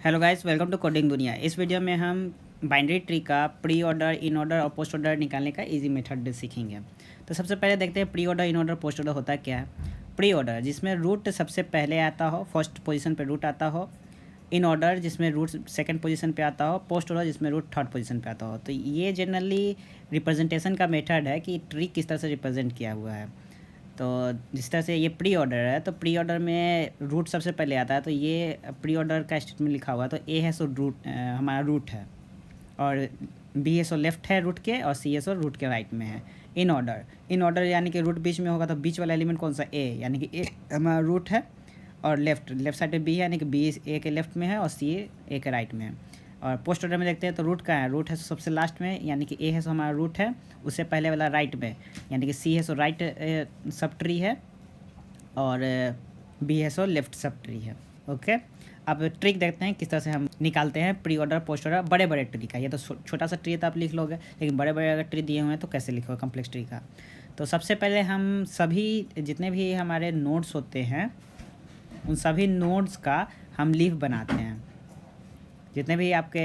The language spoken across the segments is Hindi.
Hello guys, welcome to coding Duniya. इस वीडियो में हम बाइनरी ट्री का प्री ऑर्डर, इन ऑर्डर और पोस्ट ऑर्डर निकालने का इजी मेथड सीखेंगे। तो सबसे पहले देखते हैं pre order, in order, post order होता क्या है। प्री ऑर्डर जिसमें रूट सबसे पहले आता हो, फर्स्ट पोजीशन पे रूट आता हो। इन ऑर्डर जिसमें रूट सेकंड पोजीशन पे आता हो। पोस्ट ऑर्डर जिसमें रूट थर्ड पोजीशन पे आता हो। तो ये जनरली रिप्रेजेंटेशन का मेथड है कि ट्री किस तरह से रिप्रेजेंट किया हुआ है। तो जिस तरह से ये प्री ऑर्डर है, तो प्री ऑर्डर में रूट सबसे पहले आता है। तो ये प्री ऑर्डर का स्टेटमेंट लिखा हुआ है। तो ए है सो रूट, हमारा रूट है, और बी है सो लेफ्ट है रूट के, और सी है सो रूट के राइट में है। इन ऑर्डर यानी कि रूट बीच में होगा, तो बीच वाला एलिमेंट कौन सा, ए, यानी कि ए हमारा रूट है, और लेफ्ट साइड पे बी है, यानी कि बी ए के लेफ्ट में है और सी ए के राइट में है। और पोस्ट ऑर्डर में देखते हैं तो रूट का है, रूट है सबसे लास्ट में, यानी कि ए है सो हमारा रूट है, उससे पहले वाला राइट में, यानी कि सी है सो राइट सब ट्री है, और बी है सो लेफ्ट सब ट्री है। ओके, अब ट्रिक देखते हैं किस तरह से हम निकालते हैं प्री ऑर्डर, पोस्ट ऑर्डर बड़े बड़े ट्री का। ये तो छोटा सा ट्री है तो आप लिख लोगे, लेकिन बड़े बड़े अगर ट्री दिए हुए हैं तो कैसे लिखोगे कम्प्लेक्स ट्री का। तो सबसे पहले हम सभी जितने भी हमारे नोड्स होते हैं उन सभी नोड्स का हम लीफ बनाते हैं। जितने भी आपके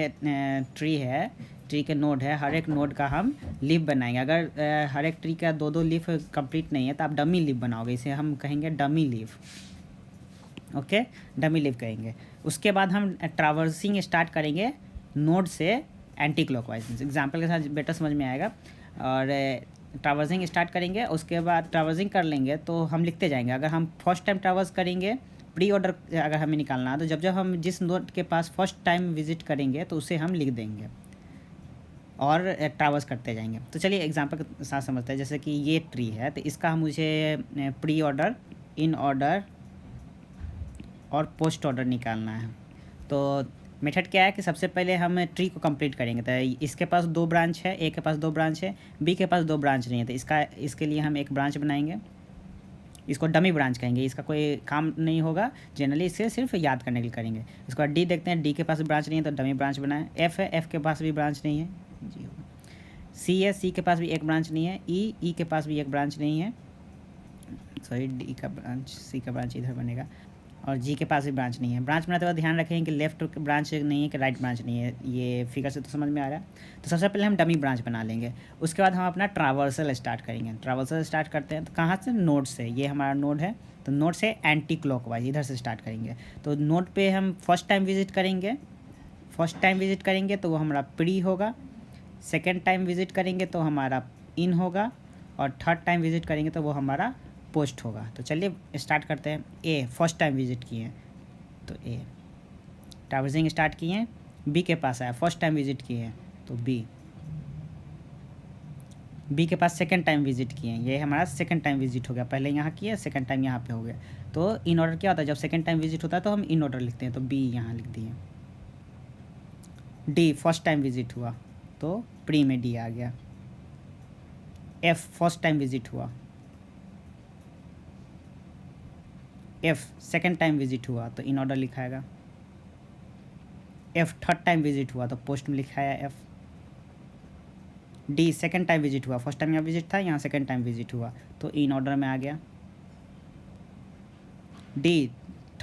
ट्री है, ट्री के नोड है, हर एक नोड का हम लीफ बनाएंगे। अगर हर एक ट्री का दो दो लीफ कंप्लीट नहीं है तो आप डमी लीफ बनाओगे, इसे हम कहेंगे dummy leaf. Okay, dummy leaf कहेंगे। उसके बाद हम ट्रावर्सिंग स्टार्ट करेंगे नोड से एंटी क्लॉकवाइज। एग्जाम्पल के साथ बेटर समझ में आएगा। और ट्रावर्सिंग स्टार्ट करेंगे, उसके बाद ट्रावर्सिंग कर लेंगे तो हम लिखते जाएंगे। अगर हम फर्स्ट टाइम ट्रावर्स करेंगे, प्री ऑर्डर अगर हमें निकालना है, तो जब हम जिस नोड के पास फर्स्ट टाइम विजिट करेंगे तो उसे हम लिख देंगे और ट्रावर्स करते जाएंगे। तो चलिए एग्जांपल के साथ समझते हैं। जैसे कि ये ट्री है तो इसका मुझे प्री ऑर्डर, इन ऑर्डर और पोस्ट ऑर्डर निकालना है। तो मेथड क्या है कि सबसे पहले हम ट्री को कंप्लीट करेंगे। तो इसके पास दो ब्रांच है, ए के पास दो ब्रांच है, बी के पास दो ब्रांच नहीं है, तो इसके लिए हम एक ब्रांच बनाएंगे। इसको डमी ब्रांच कहेंगे, इसका कोई काम नहीं होगा, जनरली इसे सिर्फ याद करने के लिए करेंगे। इसके बाद डी देखते हैं, डी के पास ब्रांच नहीं है तो डमी ब्रांच बनाए। एफ है, एफ के पास भी ब्रांच नहीं है, जी होगा। सी है, सी के पास भी एक ब्रांच नहीं है। ई के पास भी एक ब्रांच नहीं है, सॉरी डी का ब्रांच, सी का ब्रांच इधर बनेगा, और जी के पास भी ब्रांच नहीं है। ब्रांच बनाते वक्त ध्यान रखें कि लेफ्ट ब्रांच नहीं है कि राइट ब्रांच नहीं है। ये फिगर से तो समझ में आ रहा है। तो सबसे पहले हम डमी ब्रांच बना लेंगे। उसके बाद हम अपना ट्रावर्सल स्टार्ट करेंगे। ट्रावर्सल स्टार्ट करते हैं तो कहाँ से, नोड से। ये हमारा नोड है तो नोड से एंटी क्लॉकवाइज इधर से स्टार्ट करेंगे। तो नोड पे हम फर्स्ट टाइम विजिट करेंगे तो वो हमारा प्री होगा। सेकेंड टाइम विजिट करेंगे तो हमारा इन होगा, और थर्ड टाइम विजिट करेंगे तो वो हमारा पोस्ट होगा। तो चलिए स्टार्ट करते हैं। ए फर्स्ट टाइम विजिट किए हैं तो ए ट्रावर्सिंग स्टार्ट किए हैं। बी के पास आया, फर्स्ट टाइम विजिट किए हैं तो बी के पास सेकंड टाइम विजिट किए हैं, ये हमारा सेकंड टाइम विजिट हो गया। पहले यहाँ किया, सेकंड टाइम यहाँ पे हो गया। तो इन ऑर्डर क्या होता है, जब सेकंड टाइम विजिट होता है तो हम इन ऑर्डर लिखते हैं, तो बी यहाँ लिख दिए। डी फर्स्ट टाइम विजिट हुआ तो प्री में डी आ गया। एफ फर्स्ट टाइम विजिट हुआ, एफ सेकेंड टाइम विजिट हुआ तो इन ऑर्डर लिखाएगा। एफ थर्ड टाइम विजिट हुआ तो पोस्ट में लिखाया F. D second time visit हुआ, फर्स्ट टाइम यहाँ विजिट था, यहाँ सेकेंड टाइम विजिट हुआ तो इन ऑर्डर में आ गया। डी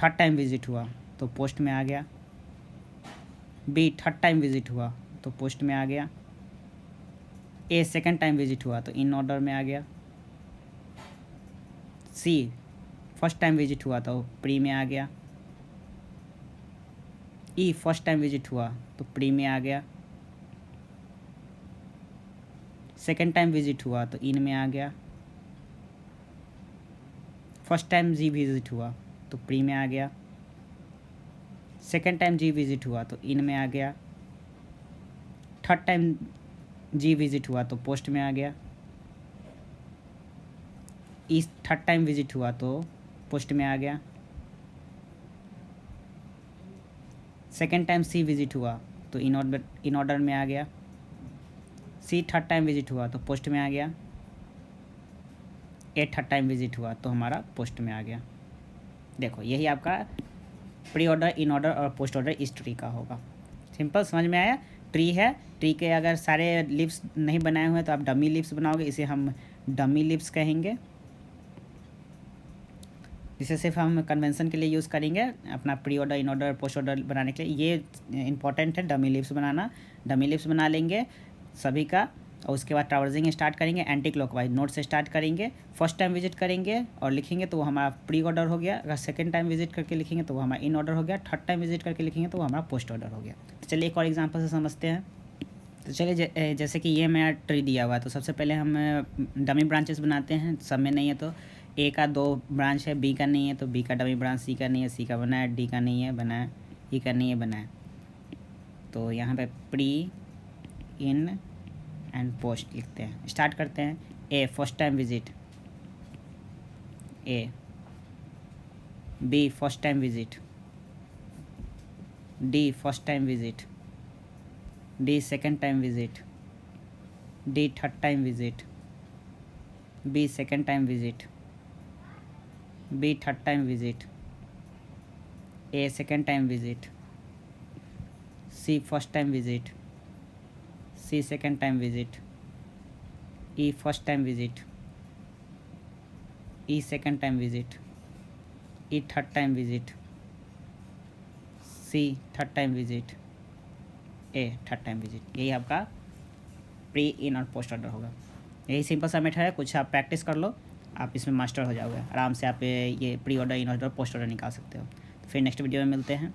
थर्ड टाइम विजिट हुआ तो पोस्ट में आ गया। बी थर्ड टाइम विजिट हुआ तो पोस्ट में आ गया। ए सेकेंड टाइम विजिट हुआ तो इन ऑर्डर में आ गया। सी फर्स्ट टाइम विजिट हुआ तो प्री में आ गया। ई फर्स्ट टाइम विजिट हुआ तो प्री में आ गया। सेकेंड टाइम विजिट हुआ तो इन में आ गया। फर्स्ट टाइम जी विजिट हुआ तो प्री में आ गया। सेकेंड टाइम जी विजिट हुआ तो इन में आ गया। थर्ड टाइम जी विजिट हुआ तो पोस्ट में आ गया। ई थर्ड टाइम विजिट हुआ तो पोस्ट में आ गया। सेकेंड टाइम सी विजिट हुआ तो इन ऑर्डर में आ गया। सी थर्ड टाइम विजिट हुआ तो पोस्ट में आ गया। ए थर्ड टाइम विजिट हुआ तो हमारा पोस्ट में आ गया। देखो यही आपका प्री ऑर्डर, इन ऑर्डर और पोस्ट ऑर्डर इस ट्री का होगा। सिंपल, समझ में आया। ट्री है, ट्री के अगर सारे लिप्स नहीं बनाए हुए तो आप डमी लिप्स बनाओगे, इसे हम डमी लिप्स कहेंगे। इसे सिर्फ हम कन्वेंशन के लिए यूज़ करेंगे अपना pre order, in order, post order बनाने के लिए। ये इंपॉर्टेंट है डमी लिप्स बनाना। डमी लिप्स बना लेंगे सभी का, और उसके बाद ट्रावर्सिंग स्टार्ट करेंगे, एंटी क्लॉकवाइज नोट से स्टार्ट करेंगे। फर्स्ट टाइम विजिट करेंगे और लिखेंगे तो वो हमारा प्री ऑर्डर हो गया। अगर सेकंड टाइम विजिट करके लिखेंगे तो वो हमारा इन ऑर्डर हो गया। थर्ड टाइम विजिट करके लिखेंगे तो वो हमारा पोस्ट ऑर्डर हो गया। तो चलिए एक और एग्जांपल से समझते हैं। तो चलिए जैसे कि ये मेरा ट्री दिया हुआ है, तो सबसे पहले हम डमी ब्रांचेस बनाते हैं। सब में नहीं है तो ए का 2 ब्रांच है, बी का नहीं है तो बी का डमी ब्रांच, सी का नहीं है, सी का बना है, डी का नहीं है बना है, ई का नहीं है बना है। तो यहाँ पे प्री, इन एंड पोस्ट लिखते हैं। स्टार्ट करते हैं। A first time visit, A. B first time visit, D first time visit, D second time visit, D third time visit, B second time visit, B third time visit, A second time visit, C first time visit, C second time visit, E first time visit, E second time visit, E third time visit, C third time visit, A third time visit. यही आपका प्री, इन और पोस्ट ऑर्डर होगा। यही सिंपल सा मेथड है, कुछ आप प्रैक्टिस कर लो, आप इसमें मास्टर हो जाओगे आराम से। आप ये pre order, in order, post order निकाल सकते हो। तो फिर नेक्स्ट वीडियो में मिलते हैं।